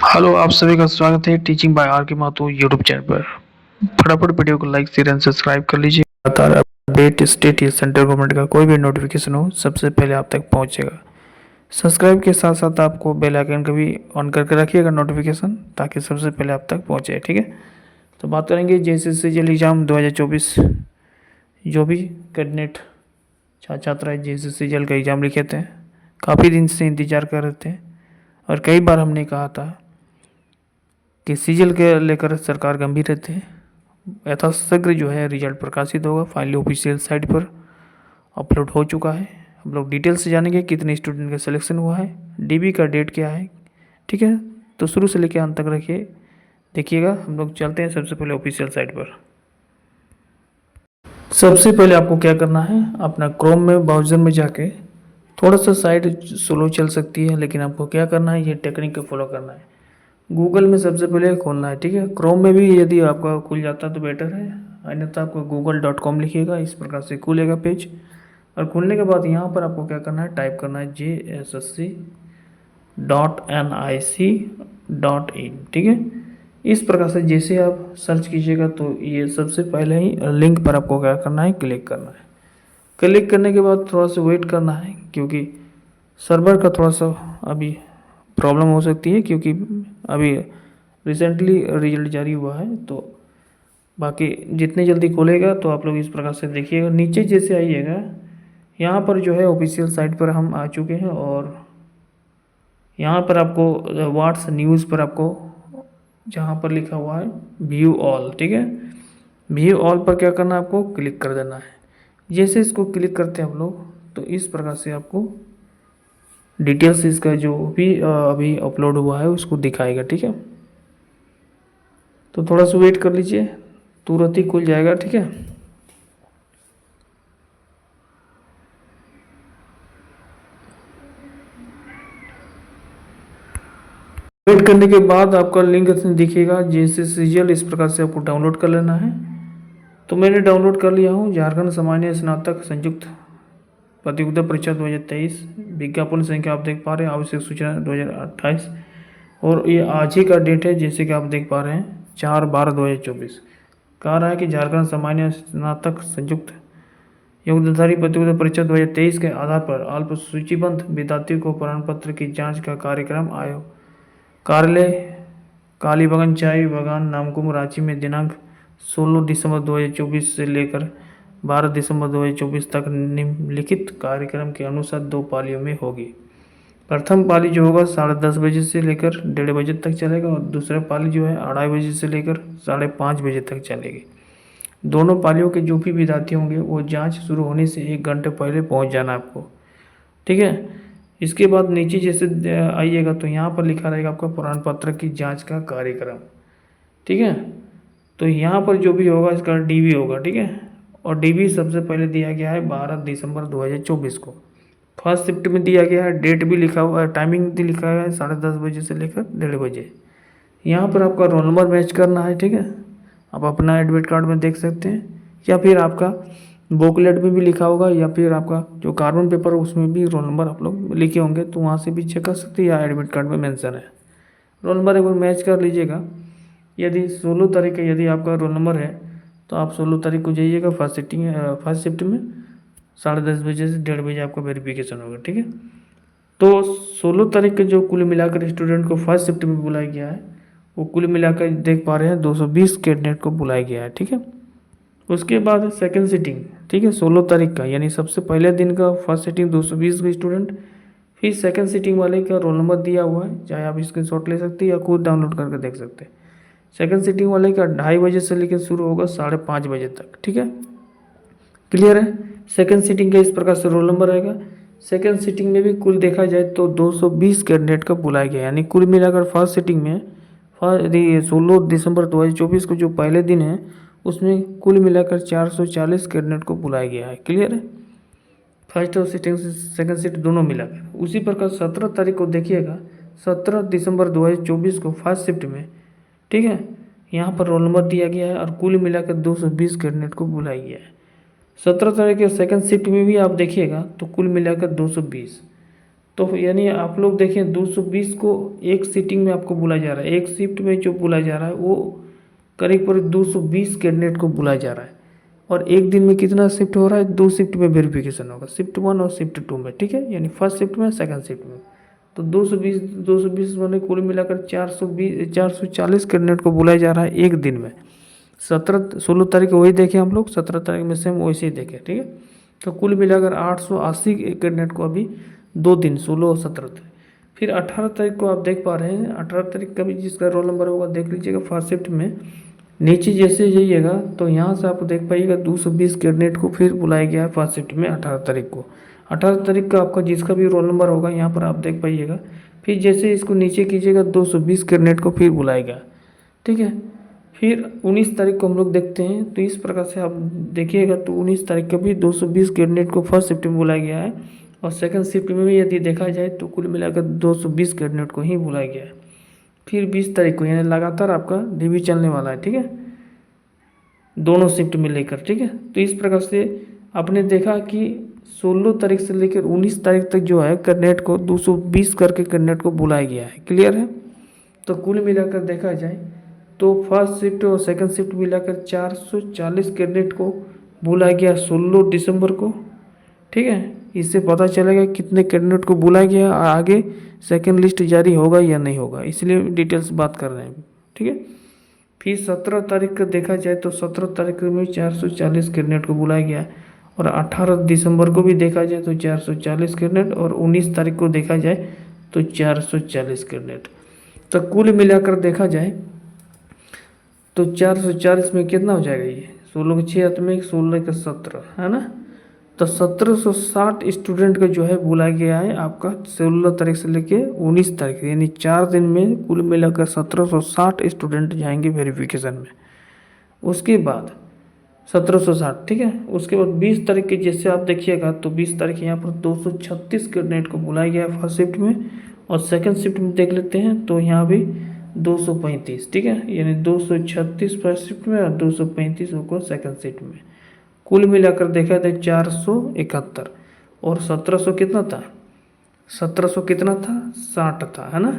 Hello, आप सभी का स्वागत है टीचिंग बाय आर के माथुर यूट्यूब चैनल पर। फटाफट वीडियो को लाइक शेयर एंड सब्सक्राइब कर लीजिए। लगातार अपडेट स्टेट या सेंट्रल गवर्नमेंट का कोई भी नोटिफिकेशन हो सबसे पहले आप तक पहुंचेगा। सब्सक्राइब के साथ साथ आपको बेल आइकन का भी ऑन करके रखिएगा नोटिफिकेशन, ताकि सबसे पहले आप तक पहुंचे। ठीक है, तो बात करेंगे जेएसएससीजीएल एग्ज़ाम 2024। जो भी कैंडिडेट छात्र जेएसएससीजीएल का एग्ज़ाम लिखे थे, काफ़ी दिन से इंतज़ार कर रहे थे और कई बार हमने कहा था कि सीजीएल के लेकर सरकार गंभीर रहती है। यथाशीघ्र जो है रिजल्ट प्रकाशित होगा, फाइनली ऑफिशियल साइट पर अपलोड हो चुका है। हम लोग डिटेल से जानेंगे कितने स्टूडेंट का सिलेक्शन हुआ है, डीबी का डेट क्या है। ठीक है, तो शुरू से लेकर अंत तक रखिए, देखिएगा। हम लोग चलते हैं सबसे पहले ऑफिशियल साइट पर। सबसे पहले आपको क्या करना है, अपना क्रोम में ब्राउज़र में जाके थोड़ा सा साइट स्लो चल सकती है, लेकिन आपको क्या करना है, ये टेक्निक को फॉलो करना है। गूगल में सबसे पहले खोलना है। ठीक है, क्रोम में भी यदि आपका खुल जाता तो बेटर है, अन्यथा आपको google.com लिखिएगा, इस प्रकार से खुलेगा पेज। और खुलने के बाद यहाँ पर आपको क्या करना है, टाइप करना है JSSC.nic.in। ठीक है, इस प्रकार से जैसे आप सर्च कीजिएगा तो ये सबसे पहले ही लिंक पर आपको क्या करना है, क्लिक करना है। क्लिक करने के बाद थोड़ा सा वेट करना है, क्योंकि सर्वर का थोड़ा सा अभी प्रॉब्लम हो सकती है, क्योंकि अभी रिसेंटली रिजल्ट जारी हुआ है। तो बाकी जितने जल्दी खोलेगा तो आप लोग इस प्रकार से देखिएगा। नीचे जैसे आइएगा, यहाँ पर जो है ऑफिशियल साइट पर हम आ चुके हैं और यहाँ पर आपको व्हाट्स न्यूज़ पर आपको जहाँ पर लिखा हुआ है व्यू ऑल। ठीक है, व्यू ऑल पर क्या करना है, आपको क्लिक कर देना है। जैसे इसको क्लिक करते हैं हम लोग तो इस प्रकार से आपको डिटेल्स इसका जो भी अभी अपलोड हुआ है उसको दिखाएगा। ठीक है, तो थोड़ा सा वेट कर लीजिए, तुरंत ही खुल जाएगा। ठीक है, वेट करने के बाद आपका लिंक दिखेगा जेएसएससीजीएल, इस प्रकार से आपको डाउनलोड कर लेना है। तो मैंने डाउनलोड कर लिया हूँ। झारखंड सामान्य स्नातक संयुक्त प्रतियोगिता परीक्षा 2023 विज्ञापन संख्या आप देख पा रहे हैं, आवश्यक सूचना 2028, और ये आज ही का डेट है, जैसे कि आप देख पा रहे हैं 4/12/2024। कह रहा है कि झारखंड सामान्य स्नातक संयुक्त योगदानधारी प्रतियोगिता परीक्षा 2023 के आधार पर अल्प सूचीबद्ध विद्यार्थियों को प्रमाण पत्र की जांच का कार्यक्रम आयोग कार्यालय कालीबगन चाय बागान नामकुम रांची में दिनांक 16 दिसंबर 2024 से लेकर 12 दिसंबर 2024 तक निम्नलिखित कार्यक्रम के अनुसार 2 पालियों में होगी। प्रथम पाली जो होगा 10:30 बजे से लेकर 1:30 बजे तक चलेगा, और दूसरा पाली जो है 2:30 बजे से लेकर 5:30 बजे तक चलेगी। दोनों पालियों के जो भी विद्यार्थी होंगे वो जांच शुरू होने से 1 घंटे पहले पहुंच जाना आपको। ठीक है, इसके बाद नीचे जैसे आइएगा तो यहाँ पर लिखा रहेगा आपका प्रमाण पत्र की जांच का कार्यक्रम। ठीक है, तो यहाँ पर जो भी होगा इसका डीबी होगा। ठीक है, और डीबी सबसे पहले दिया गया है 12 दिसंबर 2024 को। फर्स्ट शिफ्ट में दिया गया है, डेट भी लिखा हुआ है, टाइमिंग भी लिखा है 10:30 बजे से लेकर 1:30 बजे। यहाँ पर आपका रोल नंबर मैच करना है। ठीक है, आप अपना एडमिट कार्ड में देख सकते हैं, या फिर आपका बुकलेट में भी लिखा होगा, या फिर आपका जो कार्बन पेपर है उसमें भी रोल नंबर आप लोग लिखे होंगे, तो वहाँ से भी चेक कर सकते हैं, या एडमिट कार्ड में मेंशन है। रोल नंबर एक बार मैच कर लीजिएगा। यदि 16 तारीख का यदि आपका रोल नंबर है तो आप 16 तारीख को जाइएगा फर्स्ट शिफ्ट में 10:30 बजे से 1:30 बजे आपका वेरिफिकेशन होगा। ठीक है, तो 16 तारीख के जो कुल मिलाकर स्टूडेंट को फर्स्ट शिफ्ट में बुलाया गया है, वो कुल मिलाकर देख पा रहे हैं 220 कैंडिडेट को बुलाया गया है। ठीक है, उसके बाद सेकंड सीटिंग। ठीक है, 16 तारीख का यानी सबसे पहले दिन का फर्स्ट सीटिंग 220 का स्टूडेंट, फिर सेकंड सीटिंग वाले का रोल नंबर दिया हुआ है, चाहे आप स्क्रीनशॉट ले सकते हैं या खुद डाउनलोड करके देख सकते हैं। सेकंड सीटिंग वाले का 2:30 बजे से लेकर शुरू होगा 5:30 बजे तक। ठीक है, क्लियर है। सेकंड सीटिंग का इस प्रकार से रोल नंबर आएगा। सेकंड सीटिंग में भी कुल देखा जाए तो 220 कैंडिडेट का बुलाया गया, यानी कुल मिलाकर फर्स्ट सीटिंग में 16 दिसंबर 2024 को जो पहले दिन है उसमें कुल मिलाकर 440 कैंडिडेट को बुलाया गया है। क्लियर है, फर्स्ट और सेकंड सीट दोनों मिलाकर। उसी प्रकार 17 तारीख को देखिएगा, 17 दिसंबर 2024 को फर्स्ट शिफ्ट में, ठीक है, यहाँ पर रोल नंबर दिया गया है और कुल मिलाकर 220 कैंडिडेट को बुलाया गया है। 17 तारीख के सेकंड शिफ्ट में भी आप देखिएगा तो कुल मिलाकर 220। तो यानी आप लोग देखें 220 को एक सीटिंग में आपको बुलाया जा रहा है, एक शिफ्ट में जो बुलाया जा रहा है वो करीब करीब 220 कैंडिडेट को बुलाया जा रहा है। और एक दिन में कितना शिफ्ट हो रहा है, 2 शिफ्ट में वेरिफिकेशन होगा, शिफ्ट 1 और शिफ्ट 2 में, ठीक है, यानी फर्स्ट शिफ्ट में सेकंड शिफ्ट में। तो 220 मैंने कुल मिलाकर 440 कैंडिडेट को बुलाया जा रहा है एक दिन में। 16 तारीख को वही देखे हम लोग, 17 तारीख में सेम वैसे ही देखे, ठीक है। तो कुल मिलाकर 880 कैंडिडेट को अभी 2 दिन 16 और 17 तारीख। फिर 18 तारीख को आप देख पा रहे हैं, 18 तारीख का भी जिसका रोल नंबर होगा देख लीजिएगा। फर्स्ट शिफ्ट में नीचे जैसे जाइएगा तो यहाँ से आप देख पाइएगा 220 कैंडिडेट को फिर बुलाया गया है फर्स्ट शिफ्ट में 18 तारीख को। 18 तारीख का आपका जिसका भी रोल नंबर होगा यहाँ पर आप देख पाइएगा। फिर जैसे इसको नीचे कीजिएगा 220 कैंडिडेट को फिर बुलाया गया, ठीक है। फिर 19 तारीख को हम लोग देखते हैं, तो इस प्रकार से आप देखिएगा तो 19 तारीख का भी 220 कैंडिडेट को फर्स्ट शिफ्ट में बुलाया गया है। और सेकंड शिफ्ट में भी यदि देखा जाए तो कुल मिलाकर 220 कैंडिडेट को ही बुलाया गया है। फिर 20 तारीख को यानी लगातार आपका डीवी चलने वाला है, ठीक है, दोनों शिफ्ट में लेकर, ठीक है। तो इस प्रकार से आपने देखा कि 16 तारीख से लेकर 19 तारीख तक जो है कैंडिडेट को 220 करके कैंडिडेट को बुलाया गया है, क्लियर है। तो कुल मिलाकर देखा जाए तो फर्स्ट शिफ्ट और सेकंड शिफ्ट मिलाकर 440 कैंडिडेट को बुलाया गया 16 दिसंबर को, ठीक है। इससे पता चलेगा कितने कैंडिडेट को बुलाया गया और आगे सेकंड लिस्ट जारी होगा या नहीं होगा, इसलिए डिटेल्स बात कर रहे हैं, ठीक है। फिर 17 तारीख का देखा जाए तो 17 तारीख में 440 कैंडिडेट को बुलाया गया और 18 दिसंबर को भी देखा जाए तो 440 कैंडिडेट और 19 तारीख को देखा जाए तो 440 कैंडिडेट। तो कुल मिलाकर देखा जाए तो 440 में कितना हो जाएगा, ये 16 के 6 में 16 का 17 है ना। तो 1760 स्टूडेंट का जो है बुलाया गया है आपका 16 तारीख से लेके 19 तारीख, यानी 4 दिन में कुल मिलाकर 1760 स्टूडेंट जाएंगे वेरिफिकेशन में। उसके बाद 1760, ठीक है। उसके बाद 20 तारीख के जैसे आप देखिएगा तो 20 तारीख यहाँ पर 236 कैंडिडेट को बुलाया गया फर्स्ट शिफ्ट में और सेकंड शिफ्ट में देख लेते हैं तो यहाँ भी 235, ठीक है, यानी 236 फर्स्ट शिफ्ट में और 235 को सेकंड शिफ्ट में। कुल मिलाकर देखा जाए 471 और 1700 कितना था, 1700 कितना था 60 था, है ना।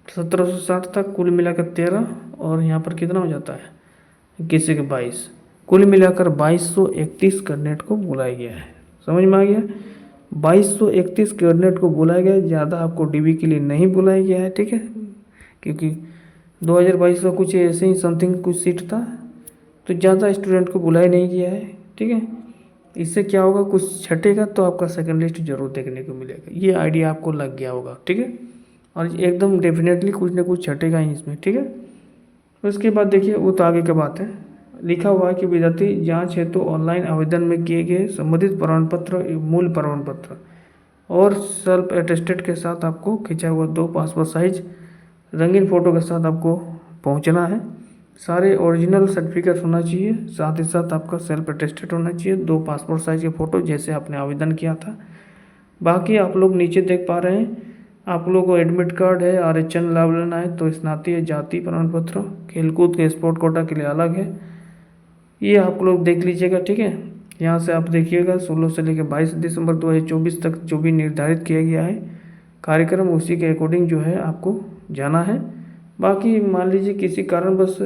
1760 था, कुल मिलाकर 13 और यहाँ पर कितना हो जाता है किसी के 22, कुल मिलाकर 2231 कैंडिडेट को बुलाया गया है। समझ में आ गया, 2231 कैंडिडेट को बुलाया गया है, ज़्यादा आपको डीबी के लिए नहीं बुलाया गया है, ठीक है, क्योंकि 2022 का कुछ ऐसे ही समथिंग कुछ सीट था तो ज़्यादा स्टूडेंट को बुलाया नहीं गया है, ठीक है। इससे क्या होगा, कुछ छटेगा तो आपका सेकंड लिस्ट जरूर देखने को मिलेगा, ये आइडिया आपको लग गया होगा, ठीक है। और एकदम डेफिनेटली कुछ ना कुछ छटेगा ही इसमें, ठीक है। उसके बाद देखिए वो तो आगे की बात है। लिखा हुआ है कि विद्यार्थी जांच हेतु ऑनलाइन आवेदन में किए गए संबंधित प्रमाण पत्र, मूल प्रमाण पत्र और सेल्फ अटेस्टेड के साथ आपको खिंचा हुआ 2 पासपोर्ट साइज रंगीन फ़ोटो के साथ आपको पहुंचना है। सारे ओरिजिनल सर्टिफिकेट होना चाहिए, साथ ही साथ आपका सेल्फ अटेस्टेड होना चाहिए, 2 पासपोर्ट साइज के फ़ोटो जैसे आपने आवेदन किया था। बाकी आप लोग नीचे देख पा रहे हैं, आप लोगों को एडमिट कार्ड है, आरक्षण लाभ लेना है तो स्नातक या जाति प्रमाण पत्र, खेलकूद के स्पोर्ट कोटा के लिए अलग है, ये आप लोग देख लीजिएगा, ठीक है। यहाँ से आप देखिएगा 16 से लेकर 22 दिसंबर 2024 तक जो भी निर्धारित किया गया है कार्यक्रम उसी के अकॉर्डिंग जो है आपको जाना है। बाकी मान लीजिए किसी कारणवश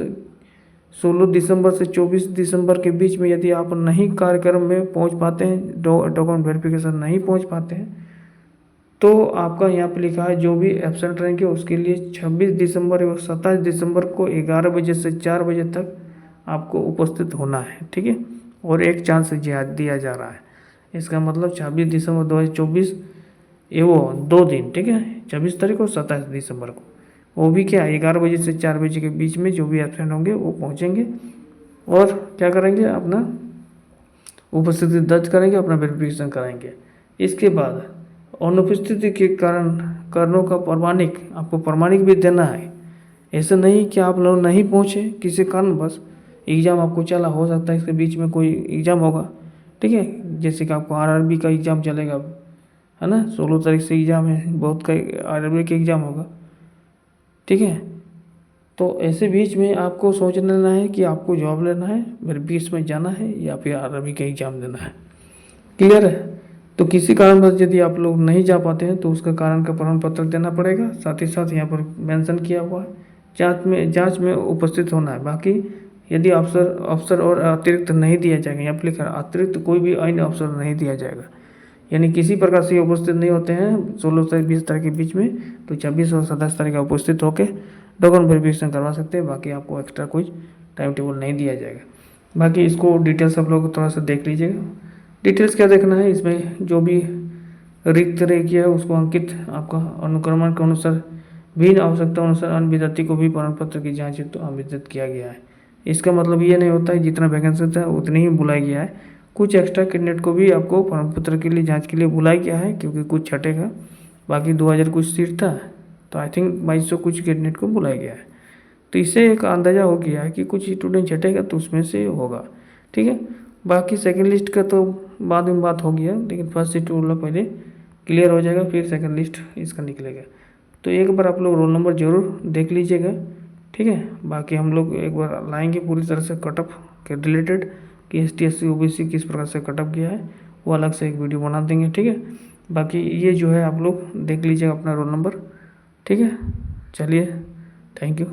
16 दिसंबर से 24 दिसंबर के बीच में यदि आप नहीं कार्यक्रम में पहुंच पाते हैं, डॉक्यूमेंट वेरिफिकेशन नहीं पहुंच पाते हैं, तो आपका यहाँ पे लिखा है जो भी एब्सेंट रहेंगे उसके लिए 26 दिसंबर एवं 27 दिसंबर को 11 बजे से 4 बजे तक आपको उपस्थित होना है, ठीक है। और एक चांस दिया जा रहा है, इसका मतलब 26 दिसंबर 2024 एवं 2 दिन, ठीक है, 26 तारीख और 27 दिसंबर को, वो भी क्या 11 बजे से 4 बजे के बीच में जो भी एब्सेंट होंगे वो पहुंचेंगे और क्या करेंगे, अपना उपस्थिति दर्ज करेंगे, अपना वेरिफिकेशन कराएंगे। इसके बाद अनुपस्थिति के कारणों का आपको प्रमाणिक भी देना है। ऐसा नहीं कि आप लोग नहीं पहुँचे किसी कारण, बस एग्ज़ाम आपको चला, हो सकता है इसके बीच में कोई एग्ज़ाम होगा, ठीक है, जैसे कि आपको आरआरबी का एग्ज़ाम चलेगा, है ना, 16 तारीख से एग्ज़ाम है, बहुत का आरआरबी का एग्ज़ाम होगा, ठीक है। तो ऐसे बीच में आपको सोच लेना है कि आपको जॉब लेना है, वेरिफिकेशन में जाना है या फिर आरआरबी का एग्ज़ाम देना है, क्लियर है। तो किसी कारणवश यदि आप लोग नहीं जा पाते हैं तो उसका कारण का प्रमाण पत्र देना पड़ेगा। साथ ही साथ यहाँ पर मेंशन किया हुआ है जांच में उपस्थित होना है। बाकी यदि अवसर और अतिरिक्त नहीं दिया जाएगा, यहाँ पर लिखा है अतिरिक्त कोई भी अन्य अवसर नहीं दिया जाएगा, यानी किसी प्रकार से उपस्थित नहीं होते हैं 16 से 20 तारीख के बीच में, तो 26 और 27 तारीख का उपस्थित होकर डॉक्यूमेंट वेरिफिकेशन करवा सकते हैं। बाकी आपको एक्स्ट्रा कोई टाइम टेबल नहीं दिया जाएगा। बाकी इसको डिटेल्स आप लोग थोड़ा सा देख लीजिएगा। डिटेल्स क्या देखना है, इसमें जो भी रिक्त रह किया है उसको अंकित आपका अनुक्रमण के अनुसार भिन्न आवश्यकता अनुसार अन्य विद्यार्थी को भी प्रमाण पत्र की जाँच हेतु आवेदित किया गया है। इसका मतलब ये नहीं होता है जितना वैकेंसी था उतनी ही बुलाया गया है, कुछ एक्स्ट्रा कैंडिडेट को भी आपको प्रमाण पत्र के लिए जांच के लिए बुलाया गया है, क्योंकि कुछ छटेगा। बाकी 2000 कुछ सीट था, तो आई थिंक 2200 कुछ कैंडिडेट को बुलाया गया है। तो इससे एक अंदाज़ा हो गया है कि कुछ स्टूडेंट छटेगा तो उसमें से होगा, ठीक है। बाकी सेकंड लिस्ट का तो बाद में बात हो गया, लेकिन फर्स्ट सीट वाला पहले क्लियर हो जाएगा, फिर सेकंड लिस्ट इसका निकलेगा। तो एक बार आप लोग रोल नंबर ज़रूर देख लीजिएगा, ठीक है। बाकी हम लोग एक बार लाएंगे पूरी तरह से कटअप के रिलेटेड कि ST SC OBC किस प्रकार से कटअप किया है, वो अलग से एक वीडियो बना देंगे, ठीक है। बाकी ये जो है आप लोग देख लीजिएगा अपना रोल नंबर, ठीक है। चलिए, थैंक यू।